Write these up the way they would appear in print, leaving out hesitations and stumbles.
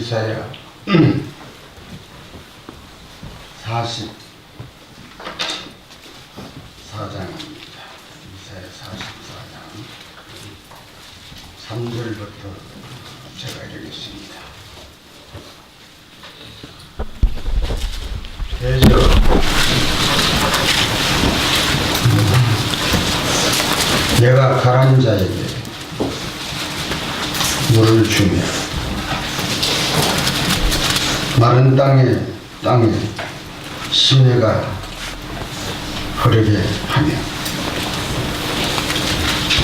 이사야 44장입니다. 이사야 44장 3절부터 제가 읽겠습니다. 대저 내가 가란 자에게 물을 주며 마른 땅에 시내가 흐르게 하며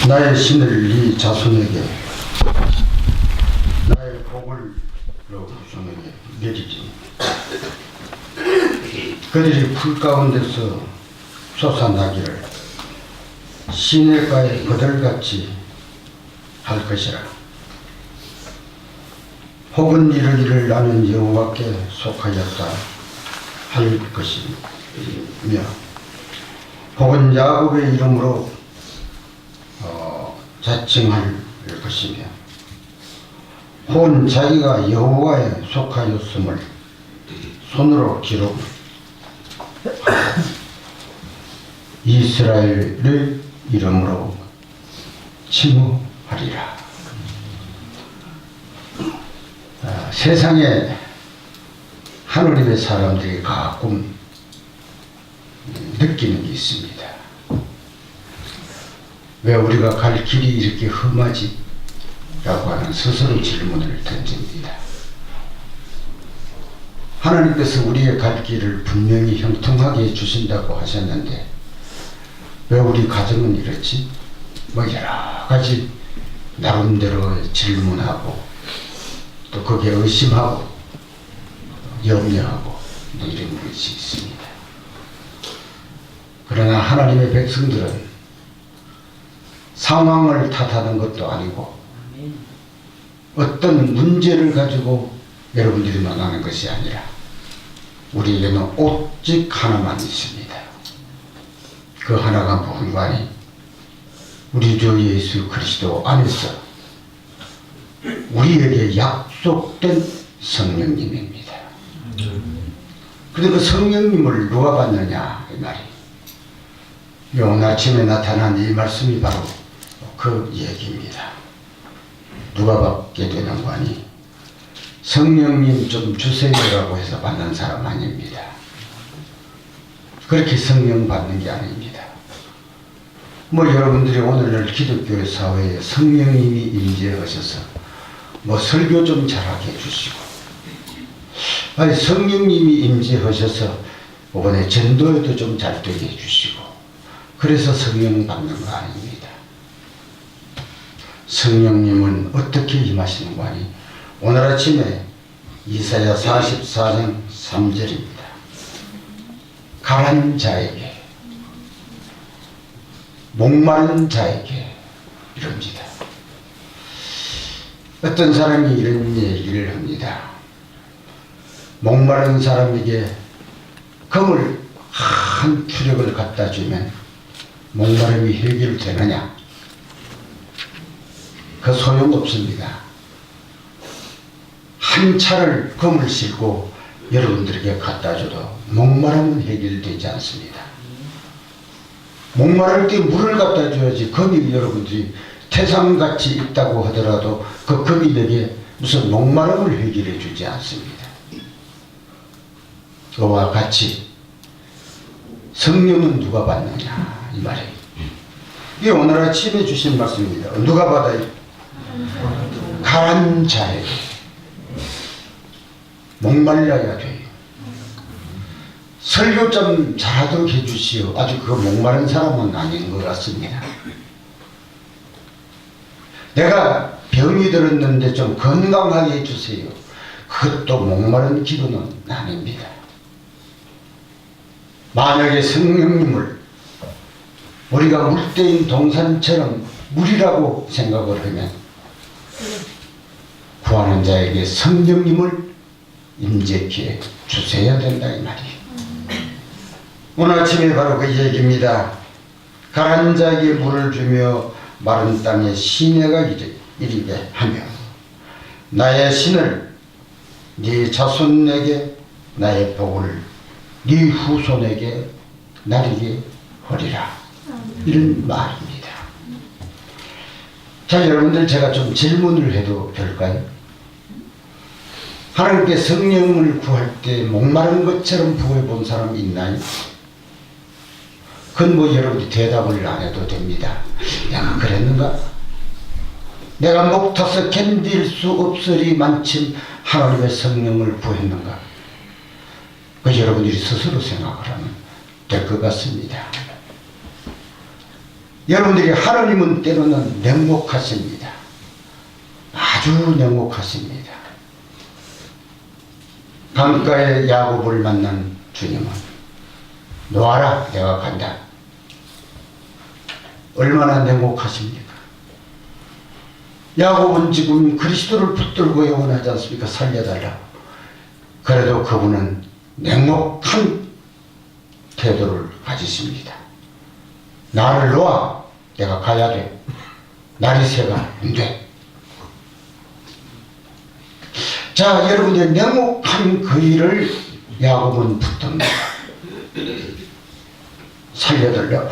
나의 신을 네 자손에게 나의 복을 너 후손에게 내리지. 그들이 풀 가운데서 솟아나기를 시내가의 그들같이 할 것이라. 혹은 이르기를 나는 여호와께 속하였다 할 것이며, 혹은 야곱의 이름으로 자칭할 것이며, 혹은 자기가 여호와에 속하였음을 손으로 기록하고 이스라엘의 이름으로 칭호하리라. 세상에 하느님의 사람들이 가끔 느끼는 게 있습니다. 왜 우리가 갈 길이 이렇게 험하지? 라고 하는 스스로 질문을 던집니다. 하나님께서 우리의 갈 길을 분명히 형통하게 해주신다고 하셨는데 왜 우리 가정은 이렇지? 뭐 여러 가지 나름대로 질문하고 또 거기에 의심하고 염려하고 뭐 이런 것이 있습니다. 그러나 하나님의 백성들은 상황을 탓하는 것도 아니고 어떤 문제를 가지고 여러분들이 만나는 것이 아니라 우리에게는 오직 하나만 있습니다. 그 하나가 무엇인가니 우리 주 예수 그리스도 안에서 우리에게 약속된 성령님입니다. 그런데 그 성령님을 누가 받느냐 이 말이. 오늘 아침에 나타난 이 말씀이 바로 그 얘기입니다. 누가 받게 되는 거니? 성령님 좀 주세요라고 해서 받는 사람 아닙니다. 그렇게 성령 받는 게 아닙니다. 뭐 여러분들이 오늘날 기독교 사회에 성령님이 임재하셔서 뭐 설교 좀 잘하게 해주시고, 아니 성령님이 임재하셔서 이번에 전도에도 좀 잘 되게 해주시고, 그래서 성령 받는 거 아닙니다. 성령님은 어떻게 임하시는 거 아니? 오늘 아침에 이사야 44장 3절입니다. 가란 자에게, 목마른 자에게 이럽니다. 어떤 사람이 이런 얘기를 합니다. 목마른 사람에게 금을 한 추력을 갖다 주면 목마름이 해결되느냐? 그 소용없습니다. 한 차를 금을 싣고 여러분들에게 갖다 줘도 목마름은 해결되지 않습니다. 목마를 때 물을 갖다 줘야지. 금이 여러분들이 태산같이 있다고 하더라도 그 금이 내게 무슨 목마름을 해결해 주지 않습니다. 그와 같이 성령은 누가 받느냐 이 말이에요. 이게 오늘 아침에 주신 말씀입니다. 누가 받아요? 가란 자에게. 목말라야 돼요. 설교 좀 잘하도록 해주시오. 아주 그 목마른 사람은 아닌 것 같습니다. 내가 병이 들었는데 좀 건강하게 해주세요. 그것도 목마른 기도는 아닙니다. 만약에 성령님을 우리가 물대인 동산처럼 물이라고 생각을 하면 구하는 자에게 성령님을 임재케 주셔야 된다 이 말이에요. 오늘 아침에 바로 그 얘기입니다. 가란 자에게 물을 주며 마른 땅에 시내가 이르게 하며 나의 신을 네 자손에게 나의 복을 네 후손에게 나리게 하리라. 이런 말입니다. 자, 여러분들, 제가 좀 질문을 해도 될까요? 하나님께 성령을 구할 때 목마른 것처럼 구해본 사람이 있나요? 그건 뭐 여러분이 대답을 안 해도 됩니다. 내가 그랬는가? 내가 목 타서 견딜 수 없으리만큼 하나님의 성령을 구했는가? 그 여러분들이 스스로 생각을 하면 될 것 같습니다. 여러분들이 하나님은 때로는 냉혹하십니다. 아주 냉혹하십니다. 강가에 야곱을 만난 주님은 놓아라, 내가 간다. 얼마나 냉혹하십니까? 야곱은 지금 그리스도를 붙들고 애원하지 않습니까? 살려달라고. 그래도 그분은 냉혹한 태도를 가지십니다. 나를 놓아, 내가 가야 돼. 날이 새가 안 돼. 자, 여러분들, 냉혹한 그 일을 야곱은 붙듭니다. 살려달라고.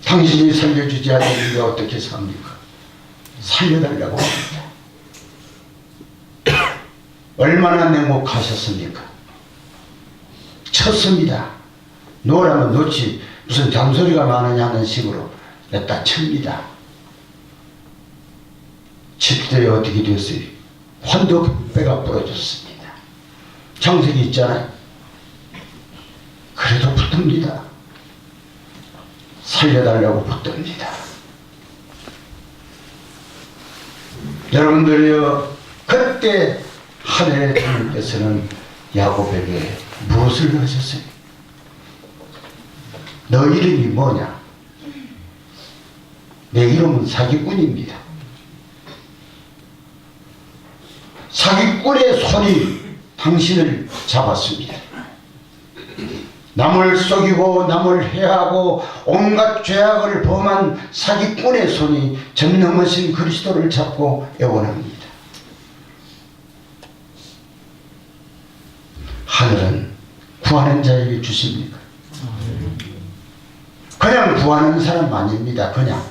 당신이 살려주지 않으면 어떻게 삽니까? 살려달라고 합니다. 얼마나 냉혹하셨습니까? 쳤습니다. 놓으라면 놓지, 무슨 잔소리가 많으냐는 식으로 냈다 칩니다. 칠 때 어떻게 됐어요? 환도뼈가 부러졌습니다. 장색이 있잖아요. 그래도 붙듭니다. 살려달라고 붙듭니다. 여러분들이요, 그때 하늘의 하나님께서는 야곱에게 무엇을 하셨어요? 너 이름이 뭐냐? 내 이름은 사기꾼입니다. 사기꾼의 손이 당신을 잡았습니다. 남을 속이고 남을 해하고 온갖 죄악을 범한 사기꾼의 손이 전능하신 그리스도를 잡고 애원합니다. 하늘은 구하는 자에게 주십니까? 그냥 구하는 사람 아닙니다. 그냥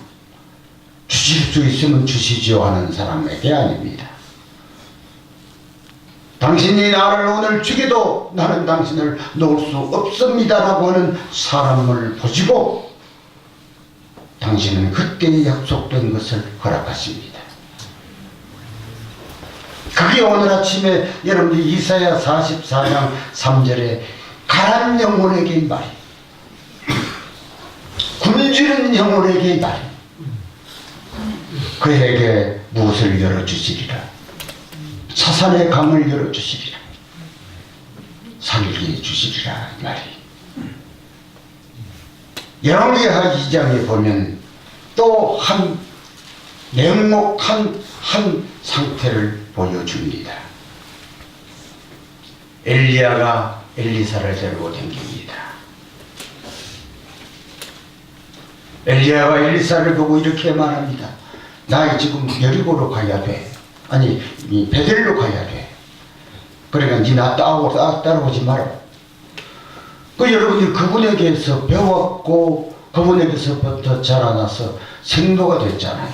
주실 수 있으면 주시지요 하는 사람에게 아닙니다. 당신이 나를 오늘 죽여도 나는 당신을 놓을 수 없습니다 라고 하는 사람을 보시고 당신은 그때 약속된 것을 허락하십니다. 그게 오늘 아침에 여러분들이 이사야 44장 3절에 가란 영혼에게 말이, 굶주린 영혼에게 말이, 그에게 무엇을 열어주시리라? 사산의 강을 열어주시리라. 살게 해주시리라. 이 말이. 열왕기하 2장에 보면 또 한 냉혹한 한 상태를 보여줍니다. 엘리야가 엘리사를 데리고 다닙니다. 엘리야가 엘리사를 보고 이렇게 말합니다. 나 지금 여리고로 가야 돼. 아니, 베델로 가야 돼. 그러니까 니 나 따라오지 마라. 그 여러분들 그분에게서 배웠고 그분에게서부터 자라나서 생도가 됐잖아요.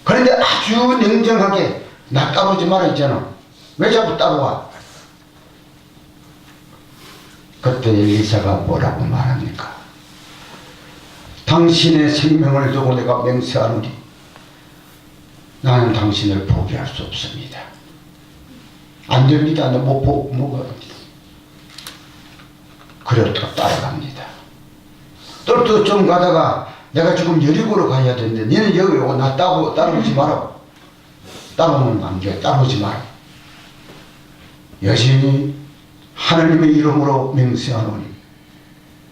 그런데 아주 냉정하게 나 따라오지 마라 했잖아. 왜 자꾸 따라와? 그때 엘리사가 뭐라고 말합니까? 당신의 생명을 두고 내가 맹세하노니 나는 당신을 포기할 수 없습니다. 안 됩니다. 못 갑니다. 그래도 따라갑니다. 또 좀 가다가 내가 지금 여리고로 가야 되는데 너는 여기 오고 나 따라오지 마라. 따라오면 안 돼. 따라오지 마라. 여전히 하나님의 이름으로 맹세하노니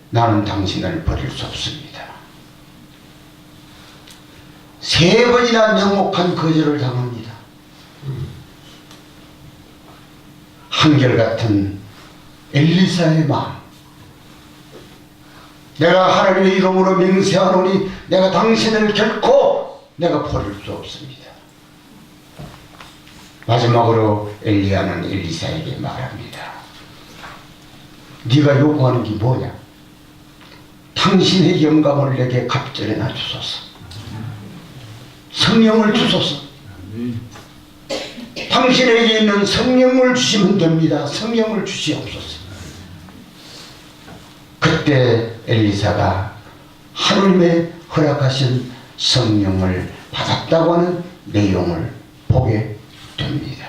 나는 당신을 버릴 수 없습니다. 3번이나 냉혹한 거절을 당합니다. 한결같은 엘리사의 마음. 내가 하나님의 이름으로 맹세하노니 내가 당신을 결코 내가 버릴 수 없습니다. 마지막으로 엘리야는 엘리사에게 말합니다. 네가 요구하는 게 뭐냐? 당신의 영감을 내게 갑절해나 주소서. 성령을 주소서. 당신에게 있는 성령을 주시면 됩니다. 성령을 주시옵소서. 그때 엘리사가 하나님의 허락하신 성령을 받았다고 하는 내용을 보게 됩니다.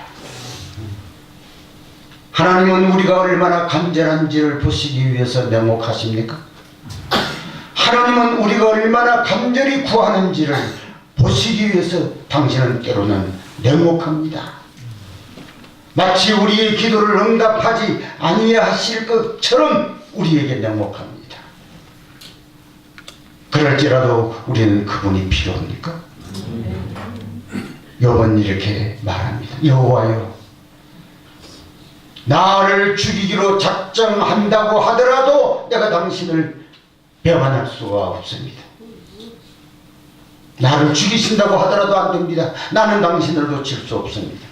하나님은 우리가 얼마나 간절한지를 보시기 위해서 냉혹하십니까? 하나님은 우리가 얼마나 간절히 구하는지를 보시기 위해서 당신은 때로는 냉혹합니다. 마치 우리의 기도를 응답하지 아니하실 것처럼 우리에게 냉혹합니다. 그럴지라도 우리는 그분이 필요합니까? 욥은 이렇게 말합니다. 여호와여, 나를 죽이기로 작정한다고 하더라도 내가 당신을 배반할 수가 없습니다. 나를 죽이신다고 하더라도 안 됩니다. 나는 당신을 놓칠 수 없습니다.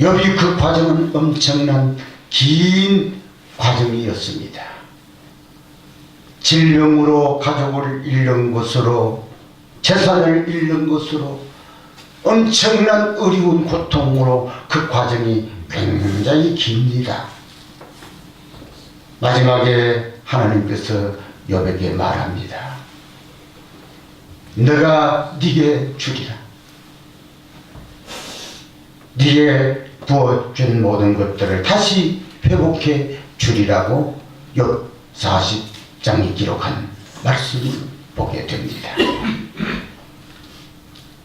욥이 그 과정은 엄청난 긴 과정이었습니다. 질병으로 가족을 잃는 것으로, 재산을 잃는 것으로, 엄청난 어려운 고통으로 그 과정이 굉장히 깁니다. 마지막에 하나님께서 욥에게 말합니다. 내가 네게 주리라. 네게 부어준 모든 것들을 다시 회복해 주리라고 욥 40장이 기록한 말씀을 보게 됩니다.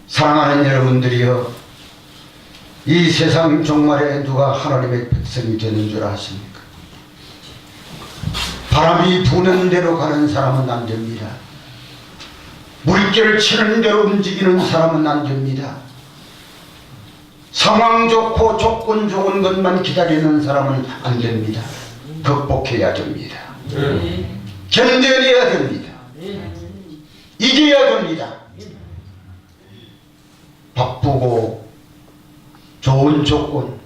사랑하는 여러분들이여, 이 세상 종말에 누가 하나님의 백성이 되는 줄 아십니까? 바람이 부는 대로 가는 사람은 안 됩니다. 물결을 치는 대로 움직이는 사람은 안 됩니다. 상황 좋고 조건 좋은 것만 기다리는 사람은 안 됩니다. 극복해야 됩니다. 견뎌내야 됩니다. 이겨야 됩니다. 바쁘고 좋은 조건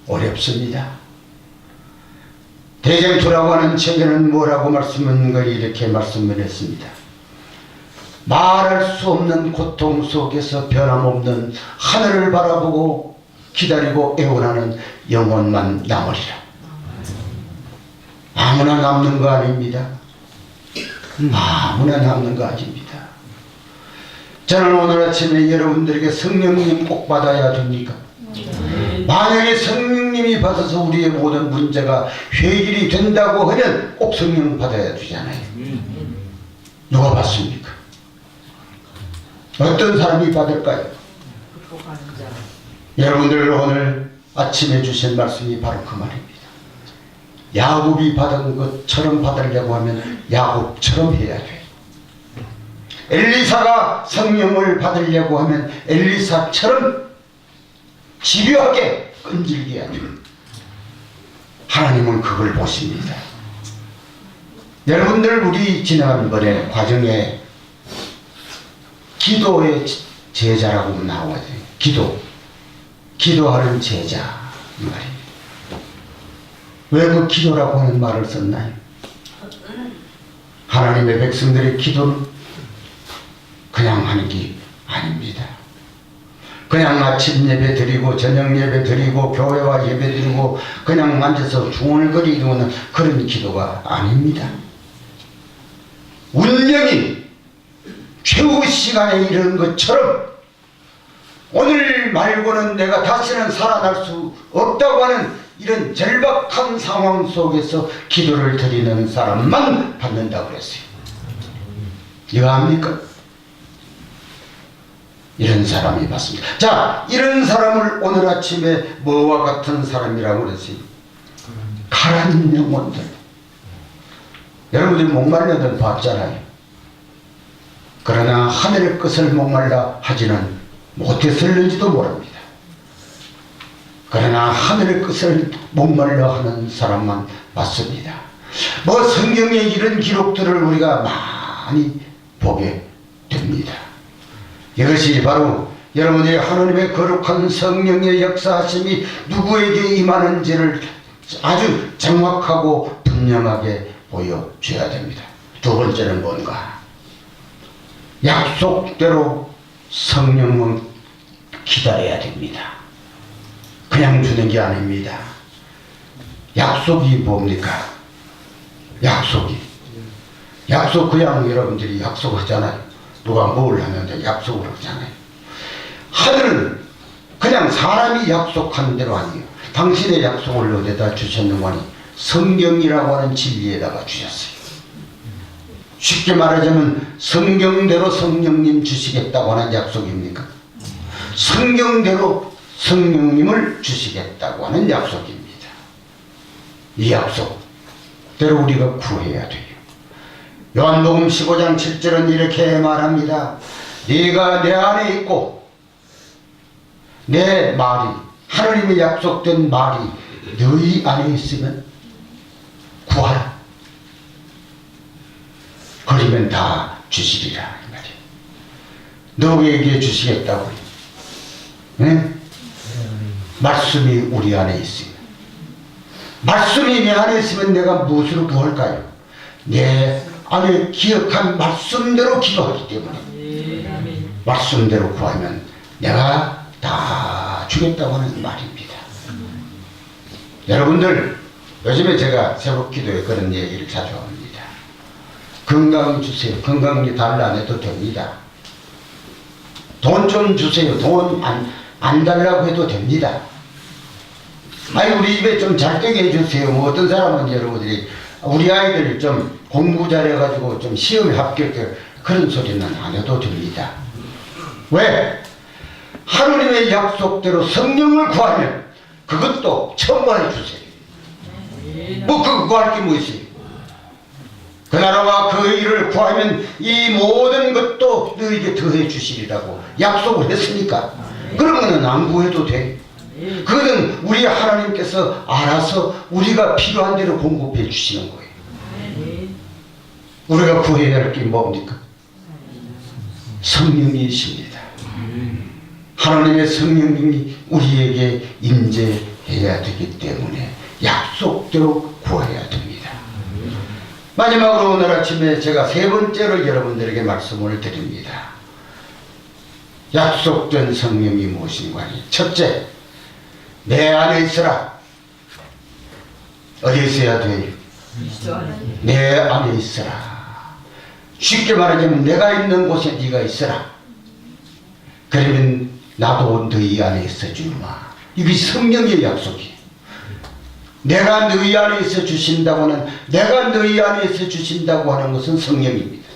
어렵습니다. 대쟁투라고 하는 책에는 뭐라고 말씀한 걸 이렇게 말씀을 했습니다. 말할 수 없는 고통 속에서 변함없는 하늘을 바라보고 기다리고 애원하는 영혼만 남으리라. 아무나 남는 거 아닙니다. 아무나 남는 거 아닙니다. 저는 오늘 아침에 여러분들에게 성령님 꼭 받아야 됩니까? 만약에 성령님이 받아서 우리의 모든 문제가 해결이 된다고 하면 꼭 성령 받아야 되잖아요. 누가 받습니까? 어떤 사람이 받을까요? 여러분들 오늘 아침에 주신 말씀이 바로 그 말입니다. 야곱이 받은 것처럼 받으려고 하면 야곱처럼 해야 돼요. 엘리사가 성령을 받으려고 하면 엘리사처럼 집요하게 끈질게 해야 돼요. 하나님은 그걸 보십니다. 여러분들, 우리 지난번에 과정에 기도의 제자라고 나와요. 기도하는 제자 이 말입니다. 왜 그 기도라고 하는 말을 썼나요? 하나님의 백성들의 기도는 그냥 하는 게 아닙니다. 그냥 아침 예배 드리고 저녁 예배 드리고 교회와 예배 드리고 그냥 앉아서 중얼거리는 그런 기도가 아닙니다. 운명이 최후 시간에 이르는 것처럼 오늘 말고는 내가 다시는 살아날 수 없다고 하는 이런 절박한 상황 속에서 기도를 드리는 사람만 받는다고 그랬어요. 이거 압니까? 이런 사람이 받습니다. 자, 이런 사람을 오늘 아침에 뭐와 같은 사람이라고 그랬어요? 가라앉는 영혼들. 여러분들이 목말라들 봤잖아요. 그러나 하늘의 것을 목말라 하지는 못했을는지도 모릅니다. 그러나 하늘의 것을 목말라 하는 사람만 맞습니다. 뭐 성경에 이런 기록들을 우리가 많이 보게 됩니다. 이것이 바로 여러분이 하나님의 거룩한 성령의 역사하심이 누구에게 임하는지를 아주 정확하고 분명하게 보여줘야 됩니다. 두 번째는 뭔가? 약속대로 성령은 기다려야 됩니다. 그냥 주는 게 아닙니다. 약속이 뭡니까? 약속 그냥 여러분들이 약속하잖아요. 누가 뭘 하는데 약속을 하잖아요. 하늘은 그냥 사람이 약속하는 대로 아니에요. 당신의 약속을 어디다 주셨는고 하니 성경이라고 하는 진리에다가 주셨어요. 쉽게 말하자면 성경대로 성령님 주시겠다고 하는 약속입니까? 성경대로 성령님을 주시겠다고 하는 약속입니다. 이 약속대로 우리가 구해야 돼요. 요한복음 15장 7절은 이렇게 말합니다. 네가 내 안에 있고 내 말이 하나님의 약속된 말이 너희 안에 있으면 구하라. 그러면 다 주시리라 이 말이에요. 너에게 주시겠다고. 네? 말씀이 우리 안에 있으면, 말씀이 내 안에 있으면 내가 무엇으로 구할까요? 내 안에 기억한 말씀대로 기도하기 때문에 말씀대로 구하면 내가 다 주겠다고 하는 말입니다. 여러분들 요즘에 제가 새벽기도에 그런 얘기를 자주 합니다. 건강 주세요. 건강이 달라 안 해도 됩니다. 돈 좀 주세요. 돈 안 달라고 해도 됩니다. 아니 우리 집에 좀 잘 되게 해주세요. 뭐 어떤 사람은 여러분들이 우리 아이들 좀 공부 잘해가지고 좀 시험에 합격해 그런 소리는 안 해도 됩니다. 왜? 하나님의 약속대로 성령을 구하면 그것도 첨부해 주세요. 뭐 그거 구할 게 뭐 있어요? 그 나라와 그 일을 구하면 이 모든 것도 너에게 더해 주시리라고 약속을 했으니까 그러면은 안 구해도 돼. 그것은 우리 하나님께서 알아서 우리가 필요한 대로 공급해 주시는 거예요. 우리가 구해야 할 게 뭡니까? 성령이십니다. 하나님의 성령님이 우리에게 임재해야 되기 때문에 약속대로 구해야 됩니다. 마지막으로 오늘 아침에 제가 세 번째로 여러분들에게 말씀을 드립니다. 약속된 성령이 무엇인가 하니 첫째, 내 안에 있으라. 어디 있어야 돼요? 내 안에 있으라. 쉽게 말하자면 내가 있는 곳에 네가 있으라. 그러면 나도 너희 안에 있어 주마. 이게 성령의 약속이에요. 내가 너희 안에 있어 주신다고 하는, 내가 너희 안에 있어 주신다고 하는 것은 성령입니다.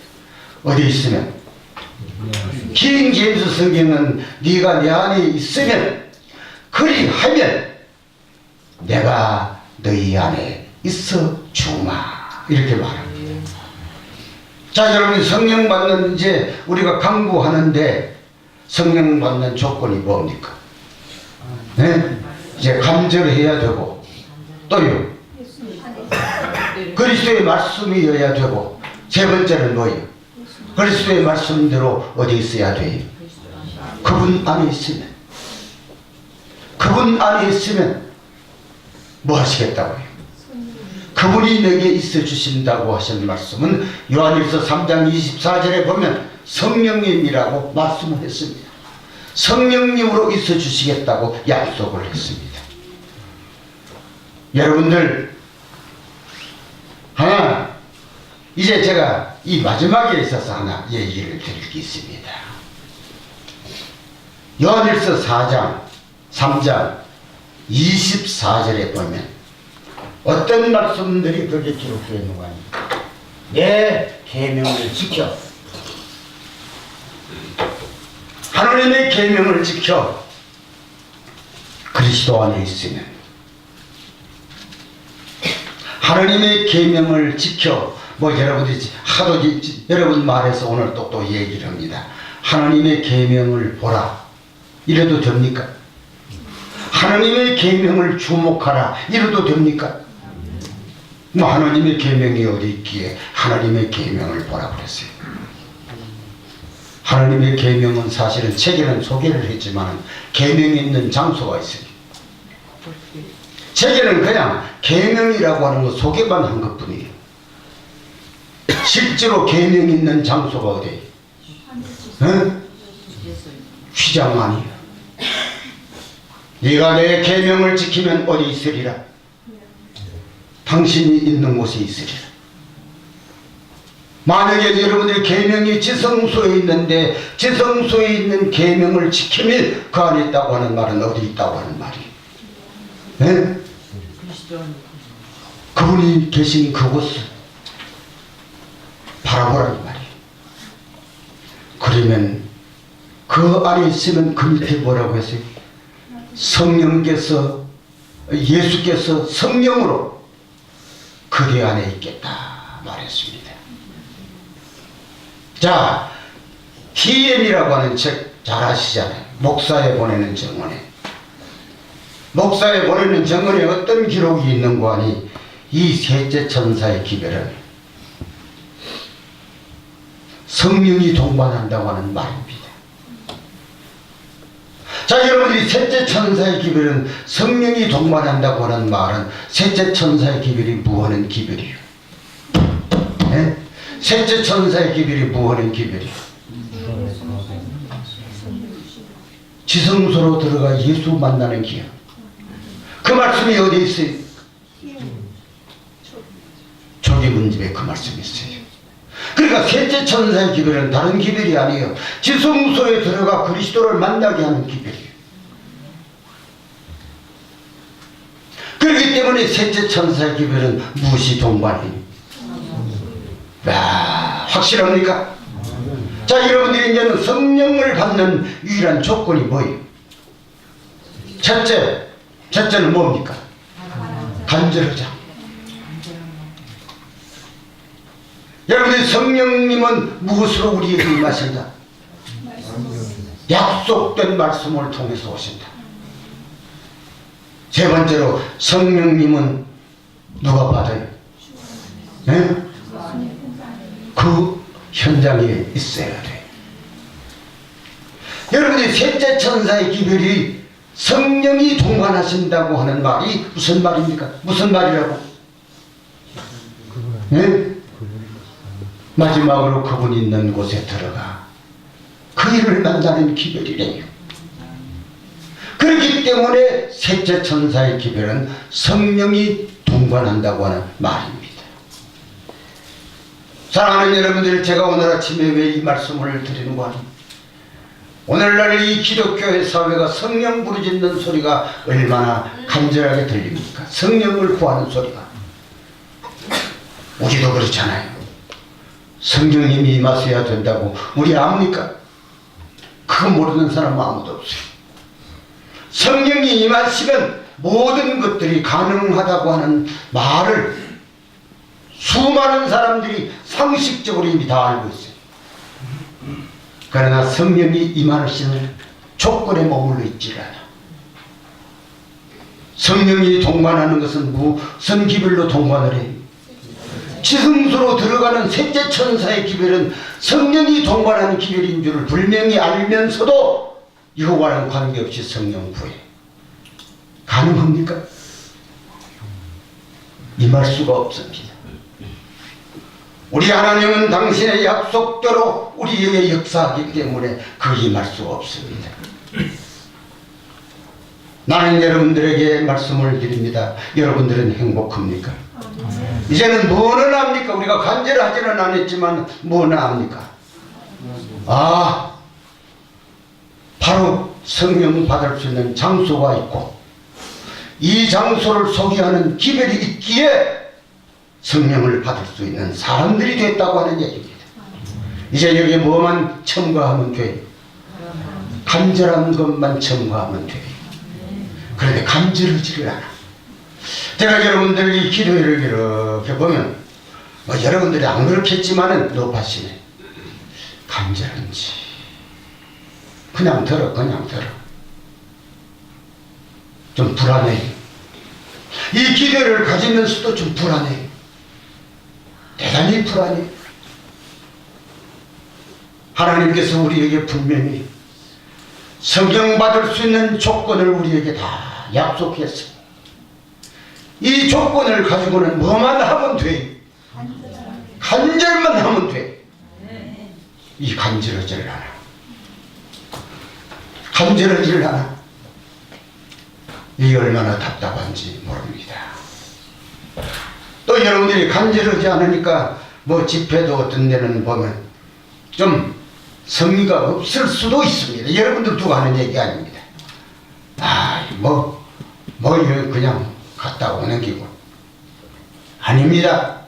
어디 있으면? 긴 제임스 성경은 네가 내 안에 있으면, 그리하면 내가 너희 안에 있어 주마. 이렇게 말합니다. 자, 여러분, 성령 받는 이제 우리가 강구하는데 성령 받는 조건이 뭡니까? 네? 이제 간절해야 되고, 또요, 그리스도의 말씀이어야 되고, 세 번째는 뭐예요? 그리스도의 말씀대로 어디 있어야 돼요? 그분 안에 있으면, 그분 안에 있으면 뭐 하시겠다고요? 그분이 내게 있어 주신다고 하신 말씀은 요한일서 3장 24절에 보면 성령님이라고 말씀을 했습니다. 성령님으로 있어 주시겠다고 약속을 했습니다. 여러분들, 하나, 이제 제가 이 마지막에 있어서 하나 얘기를 드릴 게 있습니다. 요한일서 4장 3장 24절에 보면 어떤 말씀들이 거기에 기록되어 있는 거 아닙니까? 내 계명을 지켜, 하나님의 계명을 지켜 그리스도 안에 있으면, 하나님의 계명을 지켜, 뭐 여러분들이 하도 여러분 말해서 오늘 또 얘기를 합니다. 하나님의 계명을 보라 이래도 됩니까? 하나님의 계명을 주목하라 이래도 됩니까? 뭐 하나님의 계명이 어디 있기에 하나님의 계명을 보라 그랬어요. 하나님의 계명은 사실은 책에는 소개를 했지만 계명이 있는 장소가 있어요. 책에는 그냥 계명이라고 하는 거 소개만 한 것뿐이에요. 실제로 계명이 있는 장소가 어디예요? 응? 휘장 아니에요. 네가 내 계명을 지키면 어디 있으리라? 당신이 있는 곳에 있으리라. 만약에 여러분들의 계명이 지성소에 있는데 지성소에 있는 계명을 지키면 그 안에 있다고 하는 말은 어디 있다고 하는 말이에요? 네? 그분이 계신 그곳을 바라보라는 말이에요. 그러면 그 안에 있으면 그 밑에 뭐라고 했어요? 성령께서 예수께서 성령으로 그게 안에 있겠다 말했습니다. 자, 히엠이라고 하는 책 잘 아시잖아요. 목사에 보내는 정원에. 목사에 보내는 정원에 어떤 기록이 있는고 하니 이 셋째 천사의 기별은 성령이 동반한다고 하는 말입니다. 자, 여러분들이 셋째 천사의 기별은 성령이 동반한다고 하는 말은 셋째 천사의 기별이 무하는 기별이에요. 네? 셋째 천사의 기별이 무하는 기별이에요. 지성소로 들어가 예수 만나는 기회. 그 말씀이 어디 있어요? 조기문집에 그 말씀이 있어요. 그러니까 셋째 천사의 기별은 다른 기별이 아니에요. 지성소에 들어가 그리스도를 만나게 하는 기별이에요. 그렇기 때문에 셋째 천사의 기별은 무엇이 동반해요? 확실합니까? 자, 여러분들이 이제는 성령을 받는 유일한 조건이 뭐예요? 첫째는 뭡니까? 간절하자. 여러분들 성령님은 무엇으로 우리에게 임하신다? 약속된 말씀을 통해서 오신다. 세 번째로 성령님은 누가 받아요? 네? 그 현장에 있어야 돼요. 여러분이 셋째 천사의 기별이 성령이 동반하신다고 하는 말이 무슨 말입니까? 무슨 말이라고? 네? 마지막으로 그분이 있는 곳에 들어가 그 일을 만나는 기별이래요. 그렇기 때문에 셋째 천사의 기별은 성령이 동반한다고 하는 말입니다. 사랑하는 여러분들, 제가 오늘 아침에 왜 이 말씀을 드리는가 하니 오늘날 이 기독교의 사회가 성령 부르짖는 소리가 얼마나 간절하게 들립니까? 성령을 구하는 소리가. 우리도 그렇잖아요. 성령님이 임하셔야 된다고 우리 압니까? 그거 모르는 사람은 아무도 없어요. 성령이 임하시면 모든 것들이 가능하다고 하는 말을 수많은 사람들이 상식적으로 이미 다 알고 있어요. 그러나 성령이 임하시는 조건에 머물러 있지 않아. 성령이 동반하는 것은 무슨 기별로 동반을 해요? 지성소로 들어가는 셋째 천사의 기별은 성령이 동반하는 기별인 줄을 분명히 알면서도 이거와는 관계없이 성령 구해. 가능합니까? 임할 수가 없습니다. 우리 하나님은 당신의 약속대로 우리에게 역사하기 때문에 그 임할 수가 없습니다. 나는 여러분들에게 말씀을 드립니다. 여러분들은 행복합니까? 이제는 뭐는 압니까? 우리가 간절하지는 않았지만 뭐는 압니까? 바로 성령 받을 수 있는 장소가 있고 이 장소를 소개하는 기별이 있기에 성령을 받을 수 있는 사람들이 됐다고 하는 얘기입니다. 이제 여기에 뭐만 첨가하면 돼요? 간절한 것만 첨가하면 돼요. 그런데 간절하지를 않아. 제가 여러분들이 기도회를 이렇게 보면 여러분들이 안 그렇겠지만은 높아지네. 간절한지 그냥 들어. 좀 불안해. 이 기도를 가지면서도 좀 불안해. 대단히 불안해. 하나님께서 우리에게 분명히 성령 받을 수 있는 조건을 우리에게 다 약속했습니다. 이 조건을 가지고는 뭐만 하면 돼. 간절만 하면 돼. 이 간절하지를 않아. 간절하지를 않아. 이게 얼마나 답답한지 모릅니다. 또 여러분들이 간절하지 않으니까 뭐 집회도 어떤 데는 보면 좀 성의가 없을 수도 있습니다. 여러분들 두고 하는 얘기 아닙니다. 그냥 갔다 오는 기분. 아닙니다.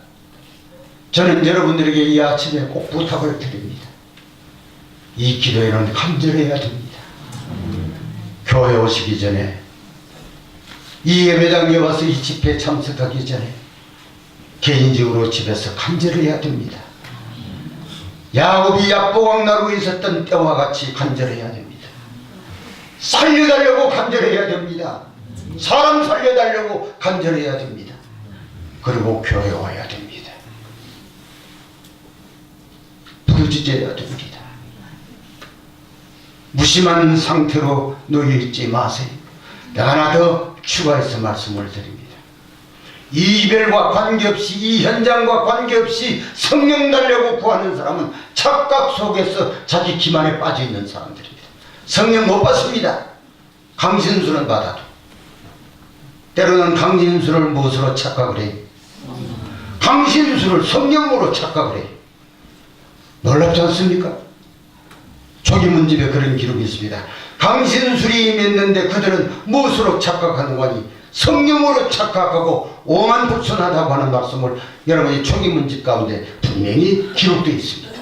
저는 여러분들에게 이 아침에 꼭 부탁을 드립니다. 이 기도에는 간절해야 됩니다. 교회 오시기 전에, 이 예배당에 와서 이 집회에 참석하기 전에 개인적으로 집에서 간절해야 됩니다. 야곱이 약보강 나루에 있었던 때와 같이 간절해야 됩니다. 살려달라고 간절해야 됩니다. 사람 살려달라고 간절해야 됩니다. 그리고 교회 와야 됩니다. 부르짖어야 됩니다. 무심한 상태로 놓여있지 마세요. 내가 하나 더 추가해서 말씀을 드립니다. 이 이별과 관계없이, 이 현장과 관계없이 성령 달려고 구하는 사람은 착각 속에서 자기 기만에 빠져있는 사람들입니다. 성령 못 받습니다. 강신수는 받아도. 때로는 강신수를 무엇으로 착각을 해요? 강신수를 성령으로 착각을 해요. 놀랍지 않습니까? 초기문집에 그런 기록이 있습니다. 강신술이 맺는데 그들은 무엇으로 착각하는 거니? 성령으로 착각하고 오만불순하다고 하는 말씀을 여러분이 초기문집 가운데 분명히 기록되어 있습니다.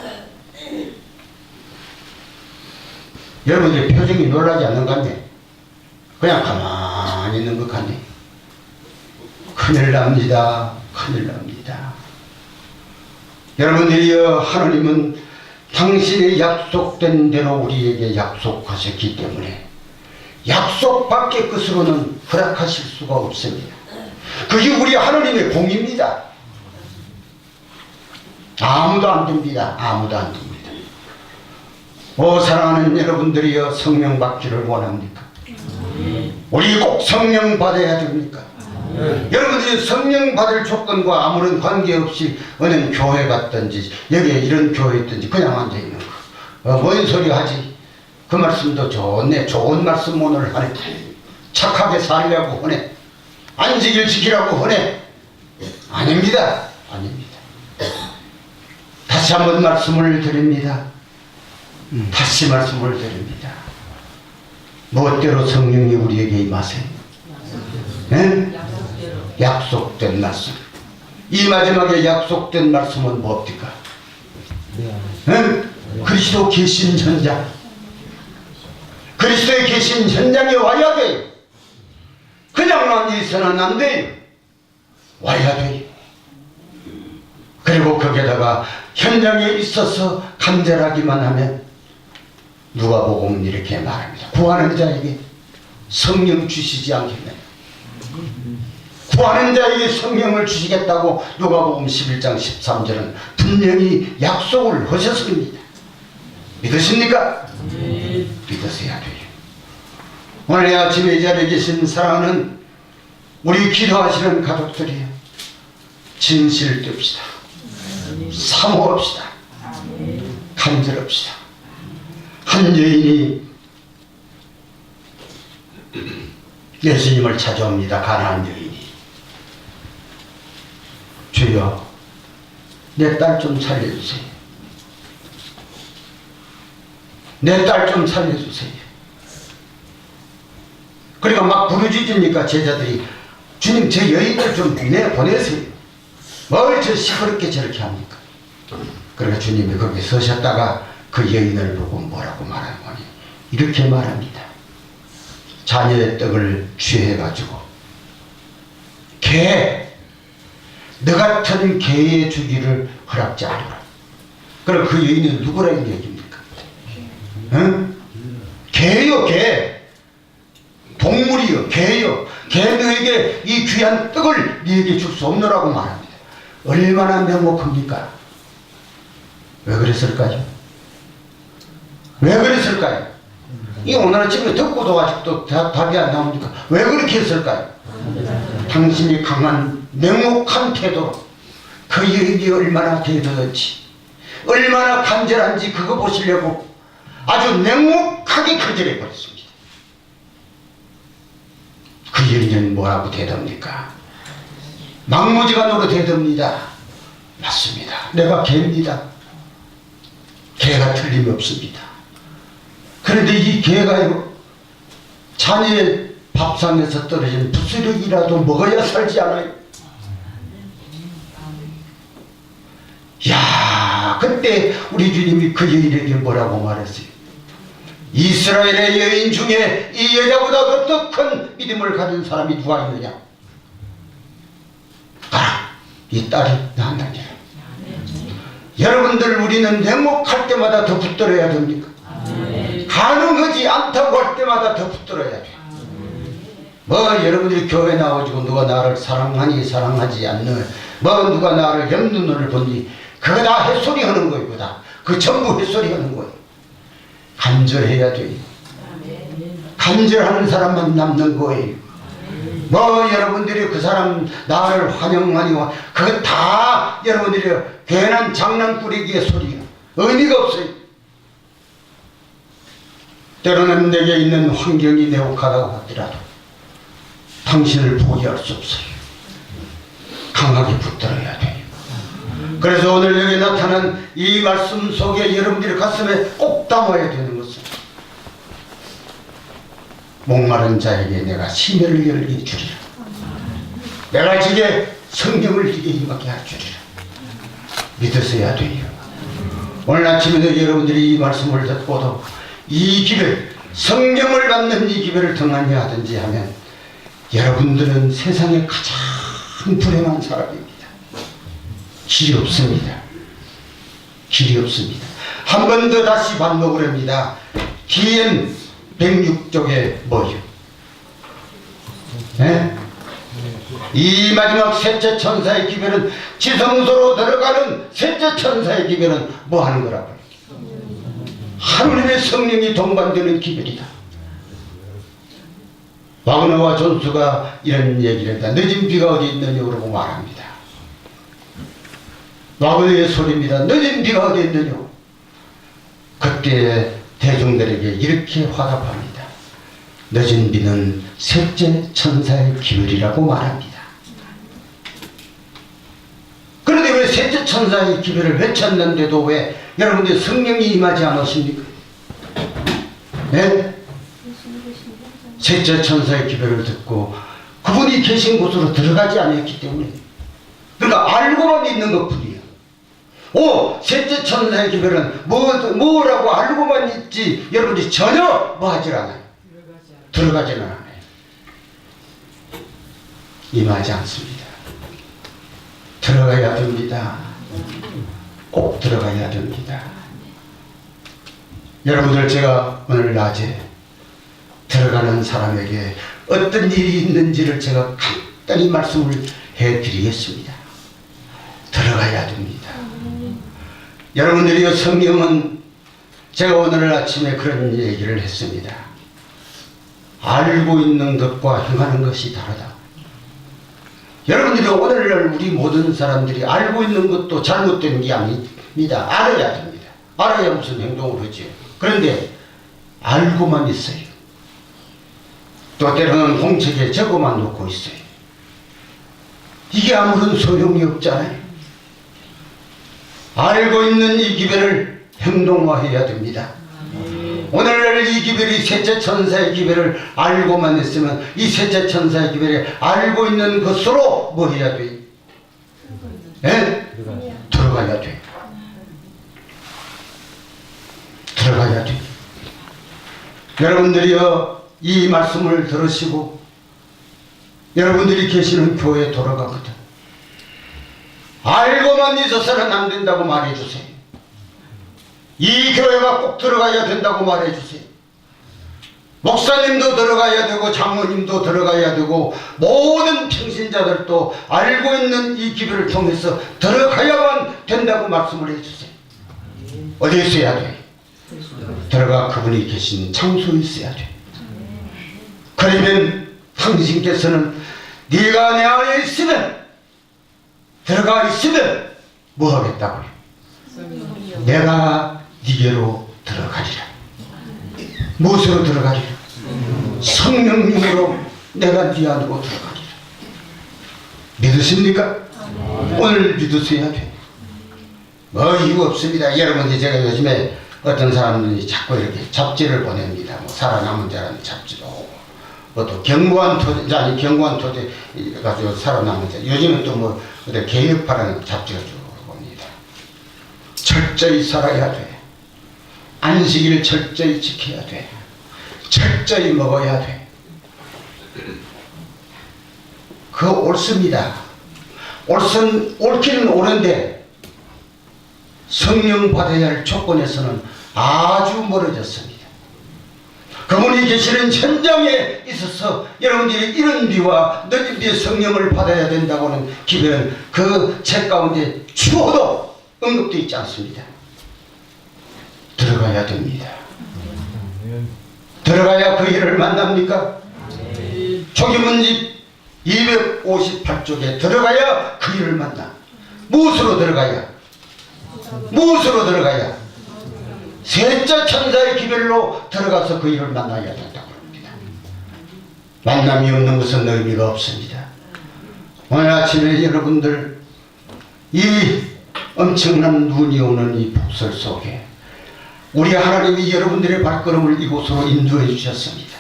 여러분들의 표정이 놀라지 않는 것 같네. 그냥 가만히 있는 것 같네. 큰일 납니다. 큰일 납니다. 여러분들이여, 하나님은 당신의 약속된 대로 우리에게 약속하셨기 때문에 약속 밖의 것으로는 허락하실 수가 없습니다. 그게 우리 하나님의 공입니다. 아무도 안 됩니다. 아무도 안 됩니다. 사랑하는 여러분들이여, 성령 받기를 원합니까? 우리 꼭 성령 받아야 됩니까? 여러분들이 성령 받을 조건과 아무런 관계없이 어느 교회 갔든지 여기에 이런 교회 있든지 그냥 앉아있는 거, 뭔 소리 하지? 그 말씀도 좋네. 좋은 말씀 오늘 하네. 착하게 살려고 하네. 안식일 지키라고 하네. 아닙니다. 아닙니다. 다시 한번 말씀을 드립니다. 다시 말씀을 드립니다. 무엇대로 성령이 우리에게 임하세요? 네? 약속된 말씀. 이 마지막에 약속된 말씀은 뭡니까? 네? 그리스도 계신 현장. 그리스도에 계신 현장에 와야 돼요. 그냥 앉아있어는 안 돼요. 와야 돼요. 그리고 거기에다가 현장에 있어서 간절하기만 하면 누가복음은 이렇게 말합니다. 구하는 자에게 성령 주시지 않겠느냐. 구하는 자에게 성령을 주시겠다고 누가복음 11장 13절은 분명히 약속을 하셨습니다. 믿으십니까? 믿으셔야 돼요. 오늘 아침에 이 자리에 계신 사랑하는 우리 기도하시는 가족들이요, 진실됩시다. 사모합시다. 간절합시다. 한 여인이 예수님을 찾아옵니다. 가난한 여인이. 주여, 내 딸 좀 살려주세요. 내 딸 좀 살려주세요. 그러니까 막 부르짖으니까 제자들이, 주님, 제 여인을 좀 내보내세요. 뭘 저 시끄럽게 저렇게 합니까? 그러니까 주님이 거기 서셨다가 그 여인을 보고 뭐라고 말하는 거니? 이렇게 말합니다. 자녀의 떡을 취해가지고 너 같은 개의 주기를 허락지 않으라. 그럼 그 여인은 누구라는 얘기입니까? 응? 개요, 개. 동물이요, 개요. 개 너에게 이 귀한 떡을 너에게 줄 수 없노라고 말합니다. 얼마나 명목합니까? 왜 그랬을까요? 왜 그랬을까요? 이 오늘 아침에 듣고도 아직도 답이 안 나옵니까? 왜 그렇게 했을까요? 당신이 강한 냉혹한 태도로 그 여인이 얼마나 대도였지, 얼마나 간절한지 그거 보시려고 아주 냉혹하게 거절해 버렸습니다. 그 여인은 뭐라고 대답니까? 망모지가 노로 대답니다. 맞습니다. 내가 개입니다. 개가 틀림없습니다. 그런데 이 개가요, 자녀의 밥상에서 떨어진 부스러기라도 먹어야 살지 않아요? 야, 그때 우리 주님이 그 여인에게 뭐라고 말했어요? 이스라엘의 여인 중에 이 여자보다 더 큰 믿음을 가진 사람이 누가 있느냐? 가라, 이 딸이 나한다니라. 여러분들, 우리는 냉혹할 때마다 더 붙들어야 됩니까? 가능하지 않다고 할 때마다 더 붙들어야 돼. 여러분들이 교회 나와가지고 누가 나를 사랑하니 사랑하지 않는, 누가 나를 없는 눈을 보니, 그거 다 햇소리 하는 거이거다. 그 전부 햇소리 하는 거예요. 간절해야 돼요. 간절하는 사람만 남는 거예요. 여러분들이 그 사람 나를 환영하니, 그거 다 여러분들이 괜한 장난꾸러기의 소리야. 의미가 없어요. 때로는 내게 있는 환경이 내혹하다고 하더라도 당신을 포기할 수 없어요. 강하게 붙들어야 돼요. 그래서 오늘 여기 나타난 이 말씀 속에 여러분들의 가슴에 꼭 담아야 되는 것은, 목마른 자에게 내가 심혈을 열게 주리라. 내가 지게 성령을 지게 임하게 해주리라. 믿으셔야 돼요. 오늘 아침에도 여러분들이 이 말씀을 듣고도 이 기회, 성령을 받는 이 기회를 등한히 하든지 하면 여러분들은 세상에 가장 불행한 사람입니다. 길이 없습니다. 길이 없습니다. 한 번 더 다시 반복을 합니다. DM 106쪽에 뭐요? 네? 이 마지막 셋째 천사의 기별은, 지성소로 들어가는 셋째 천사의 기별은 뭐 하는 거라고요? 하느님의 성령이 동반되는 기별이다. 와그너와 존수가 이런 얘기를 했다. 늦은 비가 어디 있느냐고 그러고 말합니다. 와그너의 소리입니다. 늦은 비가 어디 있느냐고. 그때 대중들에게 이렇게 화답합니다. 늦은 비는 셋째 천사의 기별이라고 말합니다. 그런데 왜 셋째 천사의 기별을 외쳤는데도 왜 여러분들 성령이 임하지 않으십니까? 네? 셋째 천사의 기별을 듣고 그분이 계신 곳으로 들어가지 않았기 때문에, 그러니까 알고만 있는 것뿐이에요. 셋째 천사의 기별은 뭐라고 알고만 있지 여러분들이 전혀 뭐 하질 않아요. 들어가지는 않아요. 임하지 않습니다. 들어가야 됩니다. 꼭 들어가야 됩니다. 여러분들, 제가 오늘 낮에 들어가는 사람에게 어떤 일이 있는지를 제가 간단히 말씀을 해드리겠습니다. 들어가야 됩니다. 여러분들이 성경은, 제가 오늘 아침에 그런 얘기를 했습니다. 알고 있는 것과 행하는 것이 다르다. 여러분들이 오늘날 우리 모든 사람들이 알고 있는 것도 잘못된 게 아닙니다. 알아야 됩니다. 알아야 무슨 행동을 하죠. 그런데 알고만 있어요. 또 때로는 공책에 적어만 놓고 있어요. 이게 아무런 소용이 없잖아요. 알고 있는 이 기별을 행동화해야 됩니다. 오늘날 이 기별이 셋째 천사의 기별을 알고만 했으면 이 셋째 천사의 기별에 알고 있는 것으로 뭐 해야 돼? 네? 들어가야 돼. 들어가야 돼. 여러분들이요, 이 말씀을 들으시고 여러분들이 계시는 교회에 돌아가거든 알고만 있어서는 안 된다고 말해주세요. 이 교회가 꼭 들어가야 된다고 말해주세요. 목사님도 들어가야 되고 장로님도 들어가야 되고 모든 평신자들도 알고 있는 이 기별을 통해서 들어가야만 된다고 말씀을 해주세요. 어디에 있어야 돼? 들어가 그분이 계신 장소에 있어야 돼. 그러면 당신께서는 네가 내 안에 있으면, 들어가 있으면 뭐 하겠다고요? 내가 네게로 들어가리라. 무엇으로 들어가리라? 성령님으로 내가 네 안으로 들어가리라. 믿으십니까? 오늘 믿으셔야 돼. 뭐 이유 없습니다. 여러분들, 제가 요즘에 어떤 사람들이 자꾸 이렇게 잡지를 보냅니다. 뭐 살아남은 자라는 잡지도, 뭐 또 경고한 토대, 아니 경고한 토대 가지고 살아남은 자. 요즘은 또 뭐 개혁파라는 잡지가 쭉 봅니다. 철저히 살아야 돼. 안식일을 철저히 지켜야 돼. 철저히 먹어야 돼. 그거 옳습니다. 옳기는 옳은데 성령 받아야 할 조건에서는 아주 멀어졌습니다. 그분이 계시는 현장에 있어서 여러분들이 이런 비와 늦은 비의 성령을 받아야 된다고는 기별은 그 책 가운데 추호도 언급되어 있지 않습니다. 들어가야 됩니다. 들어가야 그 일을 만납니까? 초기문집 258쪽에 들어가야 그 일을 만나. 무엇으로 들어가야? 무엇으로 들어가야? 셋째 천사의 기별로 들어가서 그 일을 만나야 된다고 합니다. 만남이 없는 것은 의미가 없습니다. 오늘 아침에 여러분들, 이 엄청난 눈이 오는 이 폭설 속에 우리 하나님이 여러분들의 발걸음을 이곳으로 인도해 주셨습니다.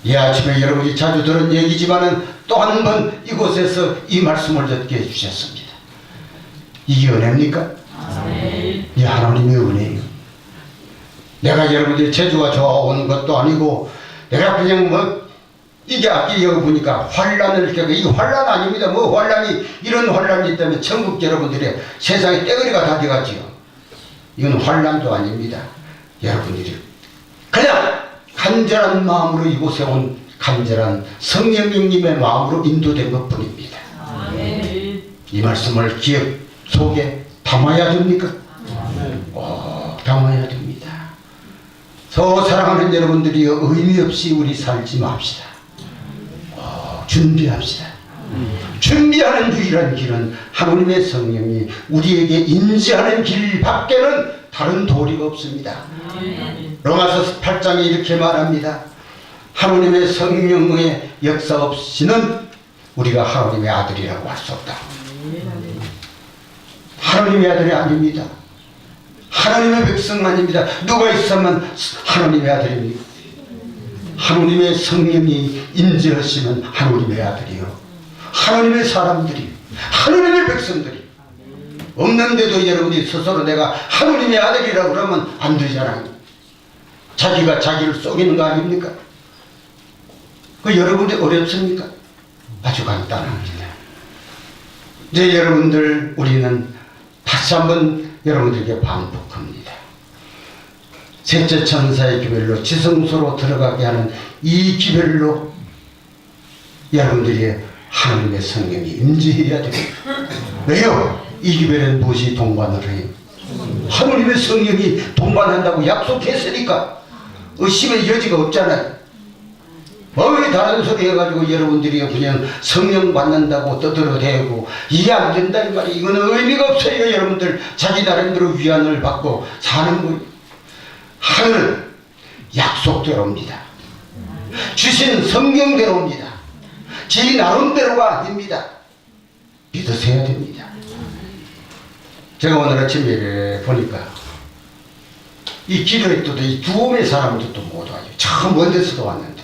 이 아침에 여러분이 자주 들은 얘기지만은 또 한 번 이곳에서 이 말씀을 듣게 해주셨습니다. 이게 은혜입니까? 이 하나님의 은혜예요. 내가 여러분들이 재주가 좋아오는 것도 아니고, 내가 그냥 뭐 이게 앞에 여기 보니까 환란을 겪고, 이 환란 아닙니다. 뭐 환란이, 이런 환란이 때문에 천국 여러분들의 세상에 떼거리가 다 돼가지요. 이건 환란도 아닙니다. 여러분들이 그냥 간절한 마음으로 이곳에 온 간절한 성령님의 마음으로 인도된 것 뿐입니다. 이 말씀을 기억 속에 담아야 됩니까? 담아야 됩니다. 사랑하는 여러분들이 의미 없이 우리 살지 맙시다. 준비합시다. 준비하는 유일한 길은 하나님의 성령이 우리에게 인지하는 길 밖에는 다른 도리가 없습니다. 로마서 8장에 이렇게 말합니다. 하나님의 성령의 역사 없이는 우리가 하나님의 아들이라고 할 수 없다. 하나님의 아들이 아닙니다. 하나님의 백성 아닙니다. 누가 있으면 하나님의 아들입니다. 하나님의 성령이 인지하시면 하나님의 아들이요, 하나님의 사람들이, 하나님의 백성들이. 없는데도 여러분이 스스로 내가 하나님의 아들이라고 그러면 안 되잖아요. 자기가 자기를 속이는 거 아닙니까? 그 여러분이 어렵습니까? 아주 간단합니다. 이제 여러분들, 우리는 다시 한번 여러분들에게 반복합니다. 셋째 천사의 기별로 지성소로 들어가게 하는 이 기별로 여러분들이 하나님의 성령이 임재해야 됩니다. 왜요? 이 기별엔 무엇이 동반을 해요? 하나님의 성령이 동반한다고 약속했으니까 의심의 여지가 없잖아요. 왜 다른 소리 해가지고 여러분들이 그냥 성령 받는다고 떠들어대고 이게 안 된다 이 말이에요. 이거는 의미가 없어요. 여러분들 자기 나름대로 위안을 받고 사는 거예요. 하늘은 약속대로입니다. 주신 성경대로입니다. 제 나름대로가 아닙니다. 믿으셔야 됩니다. 제가 오늘 아침에 보니까 이 기도에 또 이 두음의 사람들도 못 와요. 참 먼 데서도 왔는데.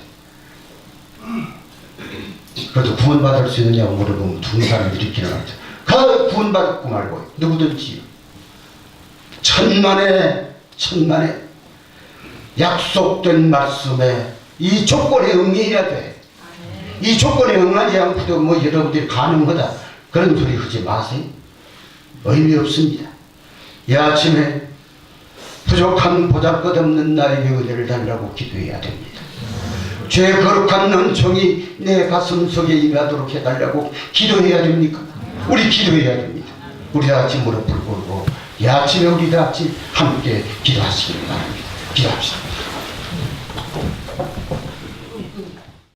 그래도 구원받을 수 있느냐고 물어보면 두 사람들이 이렇게 나왔죠. 구원받고 말고 누구든지 천만에 약속된 말씀에 이 조건에 응해야 돼. 이 조건에 응하지 않고도 뭐 여러분들이 가능하다 그런 소리 하지 마세요. 의미 없습니다. 이 아침에 부족한 보잘것없는 나에게 은혜를 달라고 기도해야 됩니다. 죄 거룩한 은총이 내 가슴 속에 임하도록 해달라고 기도해야 됩니까? 우리 기도해야 됩니다. 우리 다 같이 무릎을 꿇고 이 아침에 우리 다 같이 함께 기도하시길 바랍니다.